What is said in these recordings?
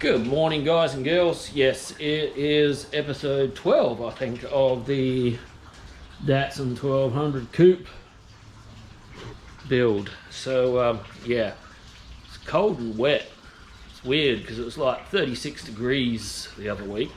Good morning, guys and girls. Yes, it is episode 12, I think, of the Datsun 1200 coupe build. So, yeah, it's cold and wet. It's weird because it was like 36 degrees the other week.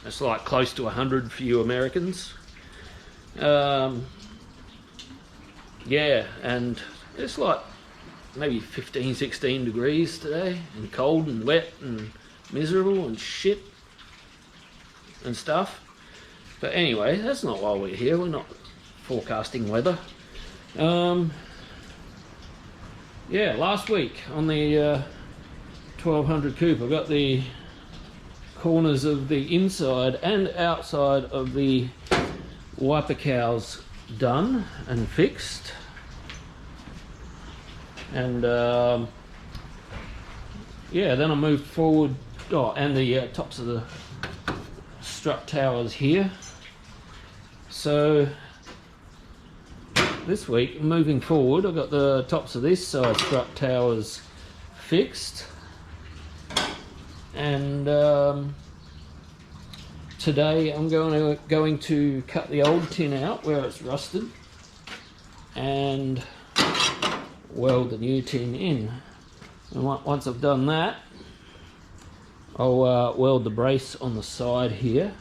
It's like close to 100 for you Americans. Yeah, and it's like maybe 15, 16 degrees today, and cold and wet and miserable and shit and stuff. But anyway, that's not why we're here. We're not forecasting weather. Yeah, last week on the 1200 coupe, I got the corners of the inside and outside of the wiper cowls done and fixed. And yeah, then I moved forward, and the tops of the strut towers here. So this week, moving forward, I've got the tops of this side strut towers fixed, and today I'm going to cut the old tin out where it's rusted and weld the new tin in. And once I've done that, I'll weld the brace on the side here,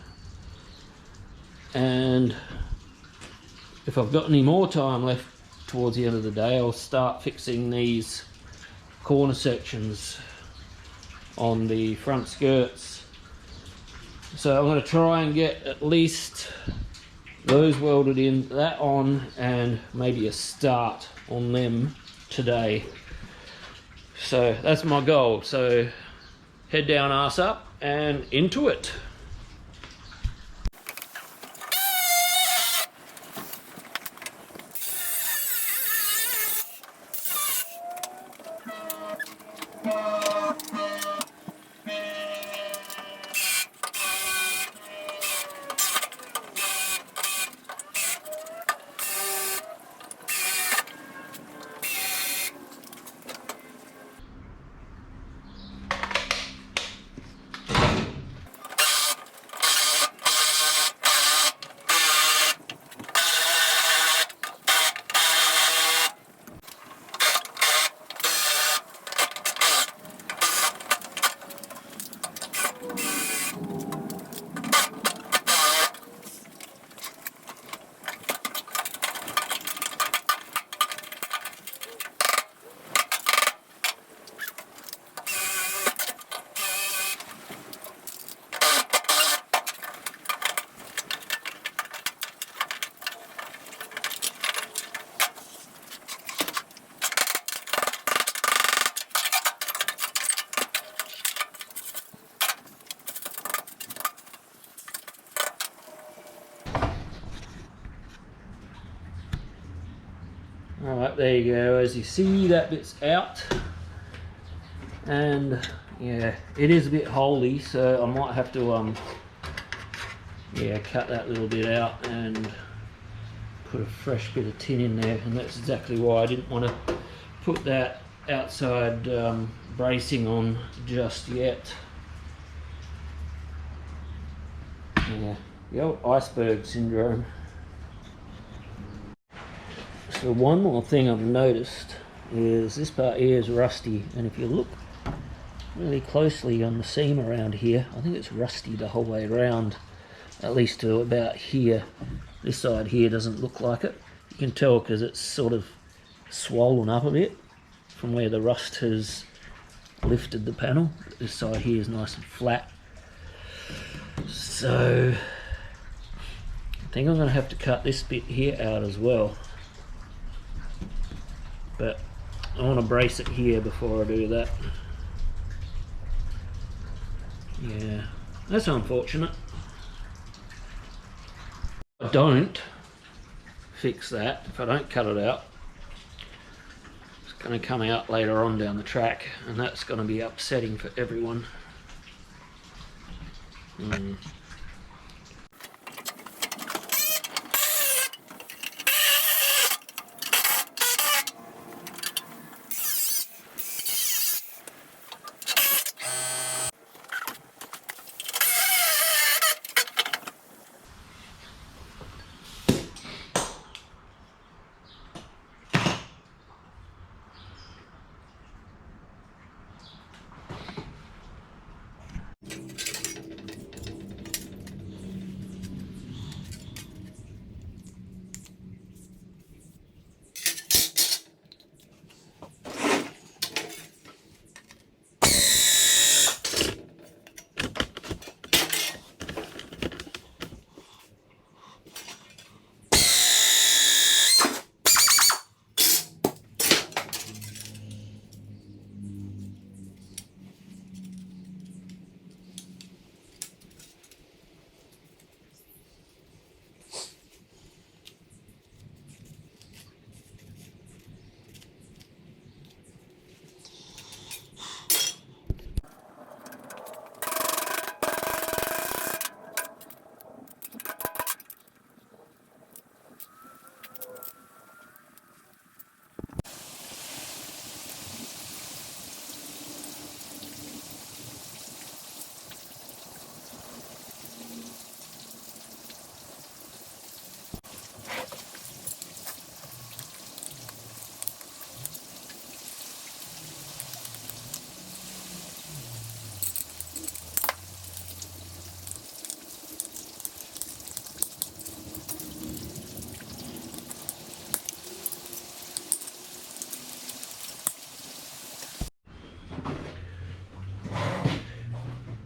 and if I've got any more time left towards the end of the day, I'll start fixing these corner sections on the front skirts. So I'm going to try and get at least those welded in, that on, and maybe a start on them today. So that's my goal. So head down, arse up, and into it. Alright, there you go. As you see, that bit's out, and yeah, it is a bit holey, so I might have to yeah, cut that little bit out and put a fresh bit of tin in there. And that's exactly why I didn't want to put that outside bracing on just yet. Yeah, the old iceberg syndrome. So one more thing I've noticed is this part here is rusty, and if you look really closely on the seam around here, I think it's rusty the whole way around, at least to about here. This side here doesn't look like it. You can tell because it's sort of swollen up a bit from where the rust has lifted the panel. This side here is nice and flat. So I think I'm going to have to cut this bit here out as well. But I want to brace it here before I do that. Yeah, that's unfortunate. If I don't fix that, if I don't cut it out, it's going to come out later on down the track, and that's going to be upsetting for everyone.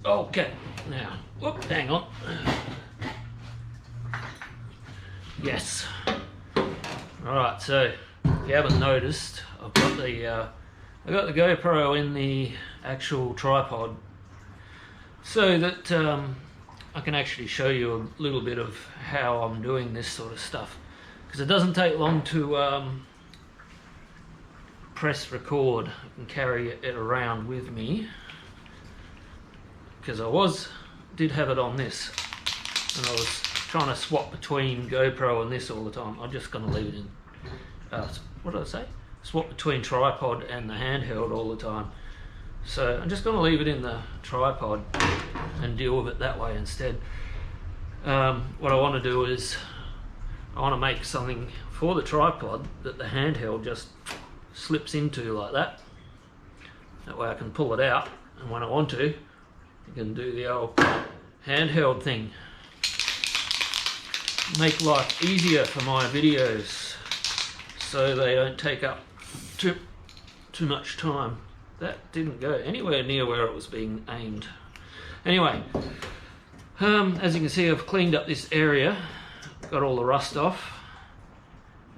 Okay, now, whoop, hang on. Yes. Alright, so if you haven't noticed, I've got the GoPro in the actual tripod so that I can actually show you a little bit of how I'm doing this sort of stuff, because it doesn't take long to press record. I can carry it around with me, because I did have it on this, and I was trying to swap between GoPro and this all the time. I'm just going to leave it in, what did I say? Swap between tripod and the handheld all the time. So I'm just going to leave it in the tripod and deal with it that way instead. What I want to do is I want to make something for the tripod that the handheld just slips into like that. That way I can pull it out, and when I want to, I can do the old handheld thing. Make life easier for my videos so they don't take up too much time. That didn't go anywhere near where it was being aimed. Anyway, as you can see, I've cleaned up this area, got all the rust off,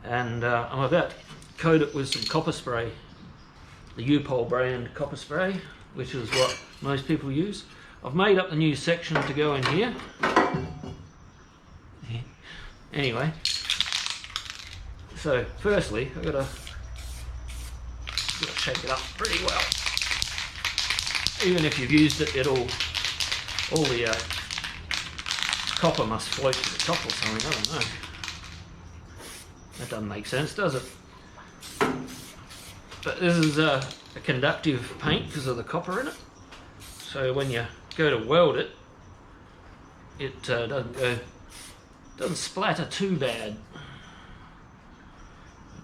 and I'm about to coat it with some copper spray, the U-Pole brand copper spray, which is what most people use. I've made up the new section to go in here. Anyway, so firstly I've got to shake it up pretty well. Even if you've used it, all the copper must float to the top or something. I don't know. That doesn't make sense, does it? But this is a conductive paint because of the copper in it. So when you go to weld it, it doesn't splatter too bad.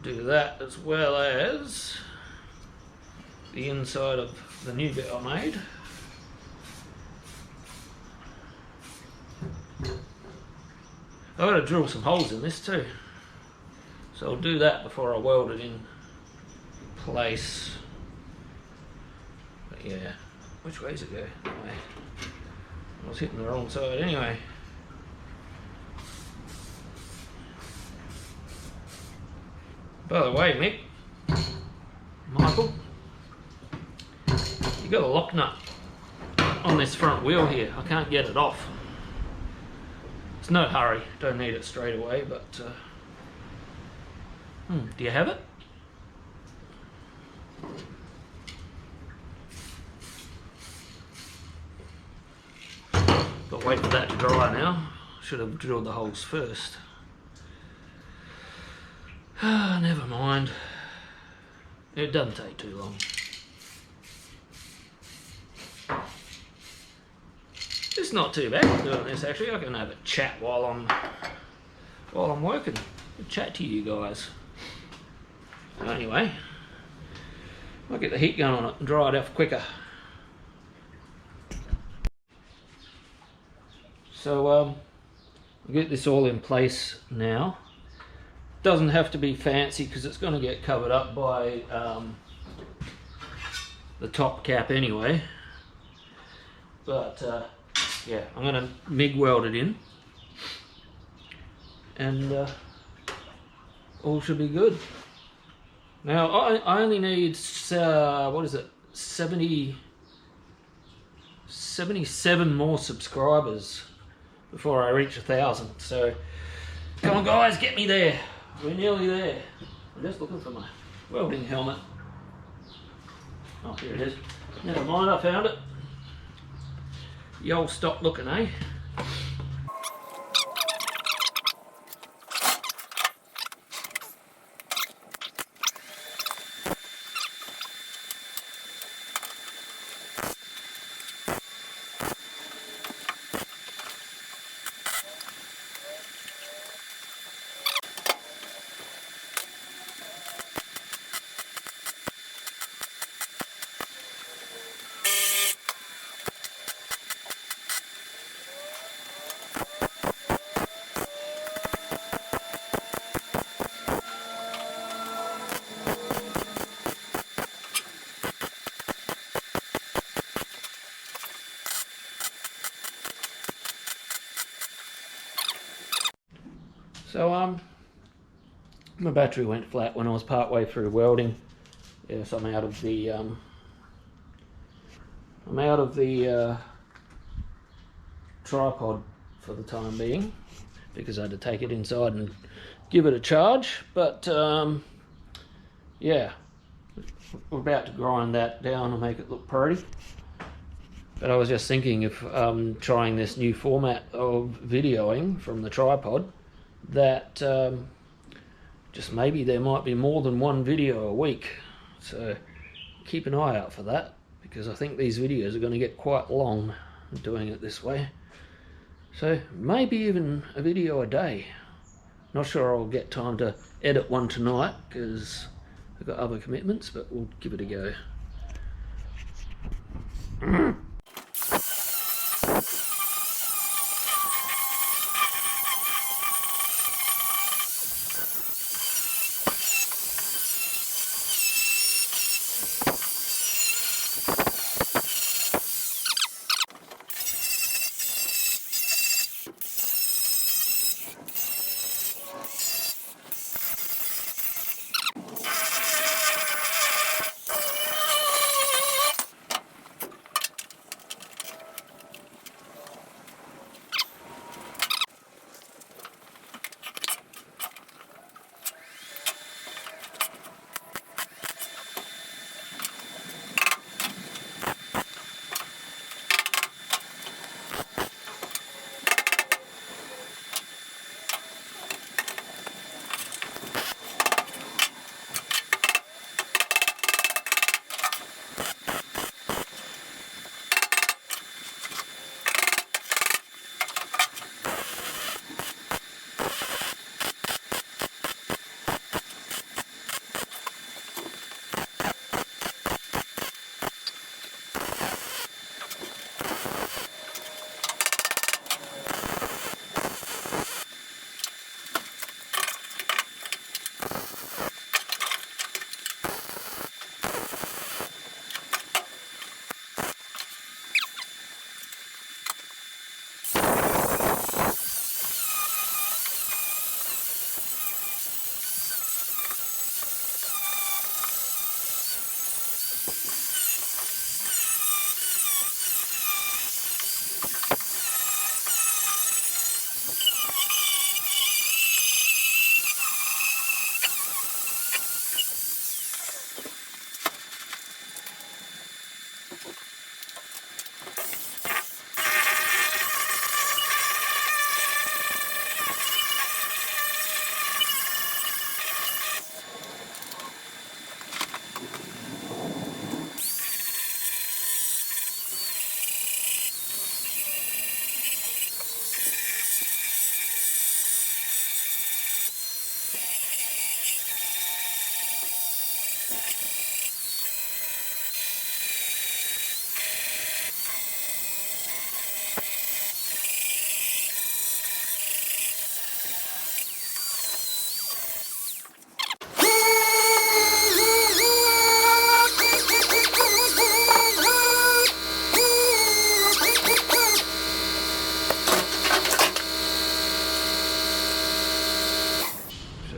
Do that as well as the inside of the new bit I made. I've got to drill some holes in this too, so I'll do that before I weld it in place. But yeah, which way does it go? That way. I was hitting the wrong side anyway. By the way, Michael, you got a lock nut on this front wheel here. I can't get it off. It's no hurry, don't need it straight away, but do you have it? Got to wait for that to dry now. Should have drilled the holes first. Never mind. It doesn't take too long. It's not too bad doing this actually. I can have a chat while I'm working. I'll chat to you guys. So anyway, I'll get the heat gun on it and dry it off quicker. So I'll get this all in place now. Doesn't have to be fancy because it's going to get covered up by the top cap anyway. But yeah, I'm going to MIG weld it in, and all should be good. Now I only need what is it, 77 more subscribers before I reach 1,000. So come on guys, get me there. We're nearly there. I'm just looking for my welding helmet. Oh, here it is. Never mind, I found it. The old stop looking, eh? So my battery went flat when I was part way through welding. Yes, I'm out of the tripod for the time being because I had to take it inside and give it a charge. But yeah, we're about to grind that down and make it look pretty. But I was just thinking if trying this new format of videoing from the tripod, that just maybe there might be more than one video a week. So keep an eye out for that, because I think these videos are going to get quite long doing it this way. So maybe even a video a day. Not sure I'll get time to edit one tonight because I've got other commitments, but we'll give it a go.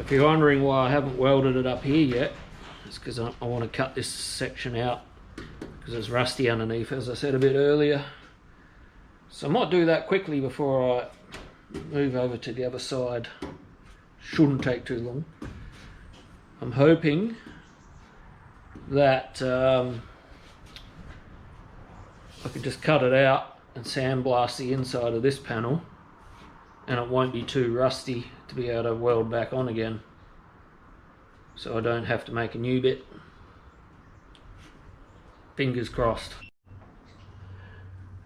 If you're wondering why I haven't welded it up here yet, it's because I want to cut this section out because it's rusty underneath, as I said a bit earlier. So I might do that quickly before I move over to the other side. Shouldn't take too long. I'm hoping that I can just cut it out and sandblast the inside of this panel, and it won't be too rusty to be able to weld back on again, so I don't have to make a new bit. Fingers crossed.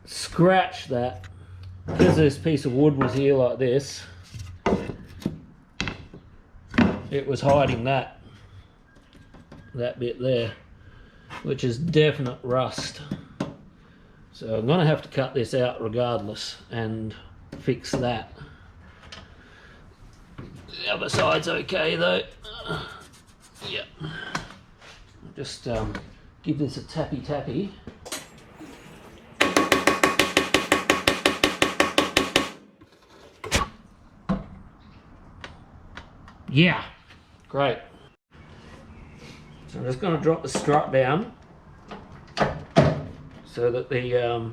Scratch that. Because this piece of wood was here like this, it was hiding that bit there, which is definite rust. So I'm gonna have to cut this out regardless and fix that. The other side's okay though. Yeah. Just give this a tappy. Yeah, great. So I'm just going to drop the strut down so that the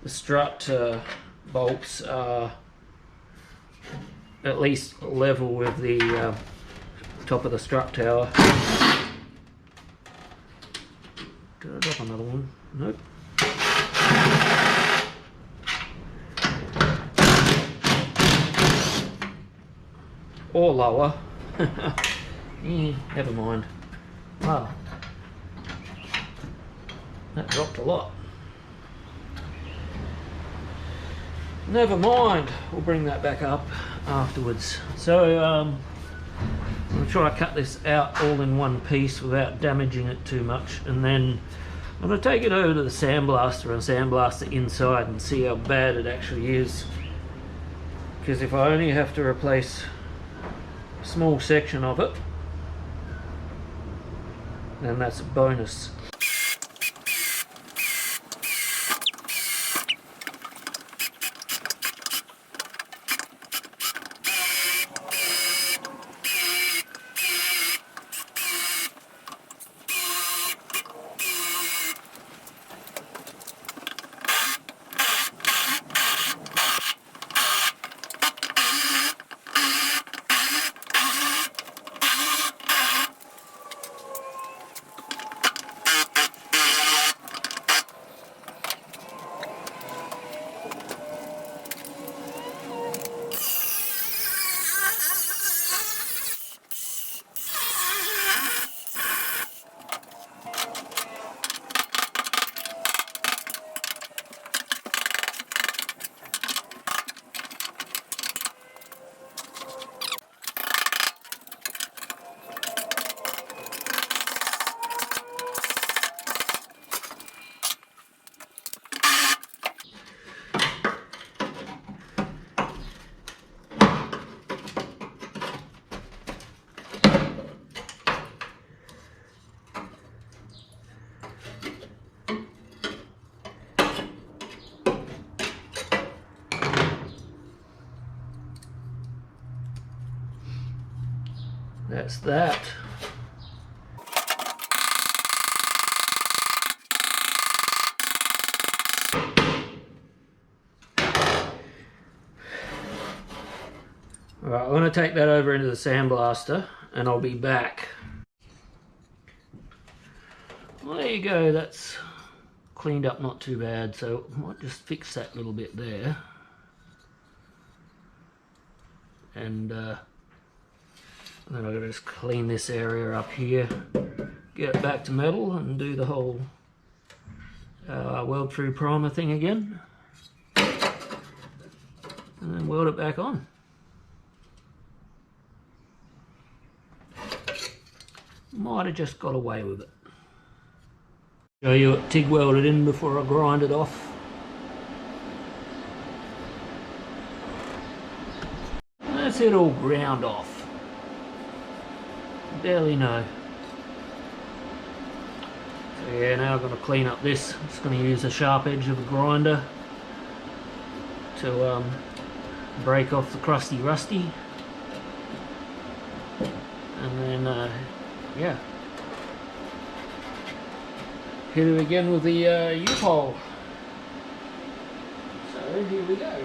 strut bolts are at least level with the top of the strut tower. Did I drop another one? Nope. Or lower. Never mind. Wow. That dropped a lot. Never mind. We'll bring that back up afterwards. So I'm going to try to cut this out all in one piece without damaging it too much, and then I'm going to take it over to the sandblaster and sandblast the inside and see how bad it actually is. Because if I only have to replace a small section of it, then that's a bonus. That's that. Alright, I'm going to take that over into the sandblaster and I'll be back. Well, there you go, that's cleaned up not too bad, so I might just fix that little bit there. And then I've got to just clean this area up here, get it back to metal and do the whole weld through primer thing again. And then weld it back on. Might have just got away with it. Show you it TIG welded in before I grind it off. That's it all ground off. Barely know. So yeah, now I'm going to clean up this. I'm just going to use the sharp edge of a grinder to break off the crusty rusty. And then yeah, hit it again with the U-pole. So here we go.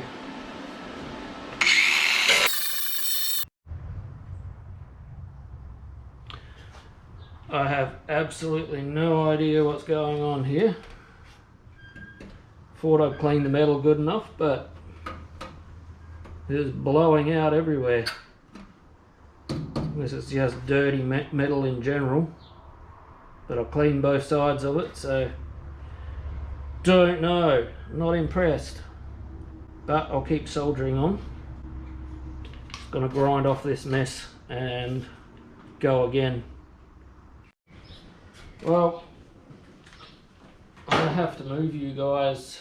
I have absolutely no idea what's going on here. Thought I'd cleaned the metal good enough, but it is blowing out everywhere. This is just dirty metal in general, but I've cleaned both sides of it, so don't know, not impressed, but I'll keep soldering on. Just gonna grind off this mess and go again. Well, I'm gonna have to move you guys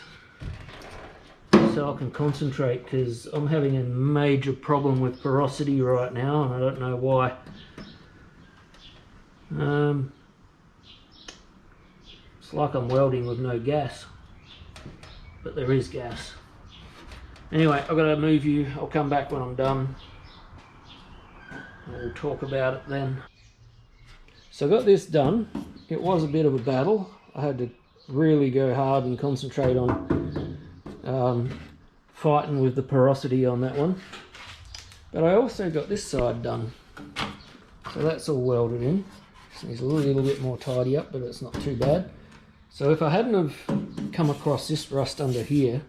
so I can concentrate, because I'm having a major problem with porosity right now and I don't know why. It's like I'm welding with no gas, but there is gas. Anyway, I've got to move you. I'll come back when I'm done. We'll talk about it then. So I got this done. It was a bit of a battle. I had to really go hard and concentrate on fighting with the porosity on that one. But I also got this side done. So that's all welded in. Just needs a little bit more tidy up, but it's not too bad. So if I hadn't have come across this rust under here,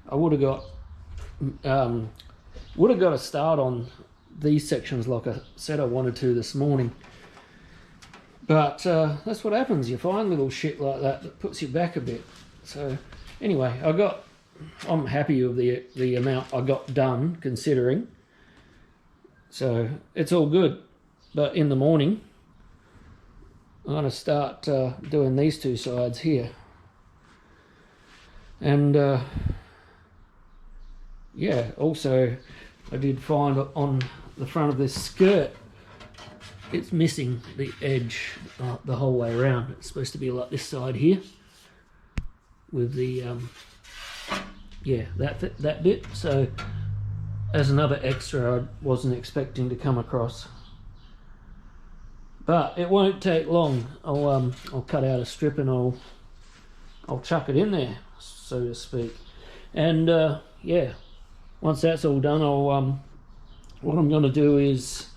I would have got a start on these sections like I said I wanted to this morning. But that's what happens. You find little shit like that that puts you back a bit. So anyway, I'm happy with the amount I got done, considering. So it's all good. But in the morning, I'm going to start doing these two sides here. And yeah, also I did find on the front of this skirt, it's missing the edge the whole way around. It's supposed to be like this side here with the yeah, that bit. So as another extra, I wasn't expecting to come across, but it won't take long. I'll cut out a strip and I'll chuck it in there, so to speak. And yeah, once that's all done, what I'm going to do is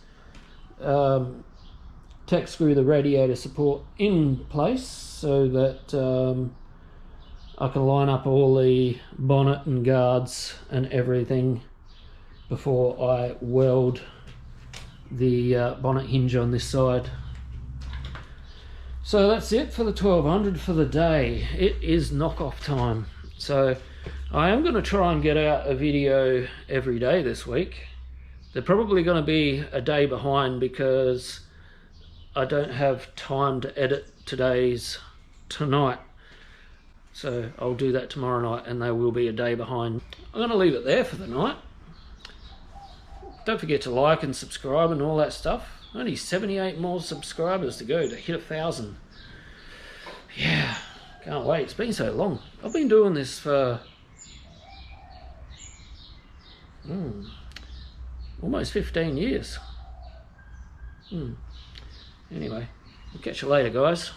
tack screw the radiator support in place so that I can line up all the bonnet and guards and everything before I weld the bonnet hinge on this side. So that's it for the 1200 for the day. It is knockoff time. So I am going to try and get out a video every day this week. They're probably going to be a day behind because I don't have time to edit today's tonight. So I'll do that tomorrow night and they will be a day behind. I'm going to leave it there for the night. Don't forget to like and subscribe and all that stuff. Only 78 more subscribers to go to hit 1,000. Yeah, can't wait. It's been so long. I've been doing this for almost 15 years. Anyway, I'll catch you later, guys.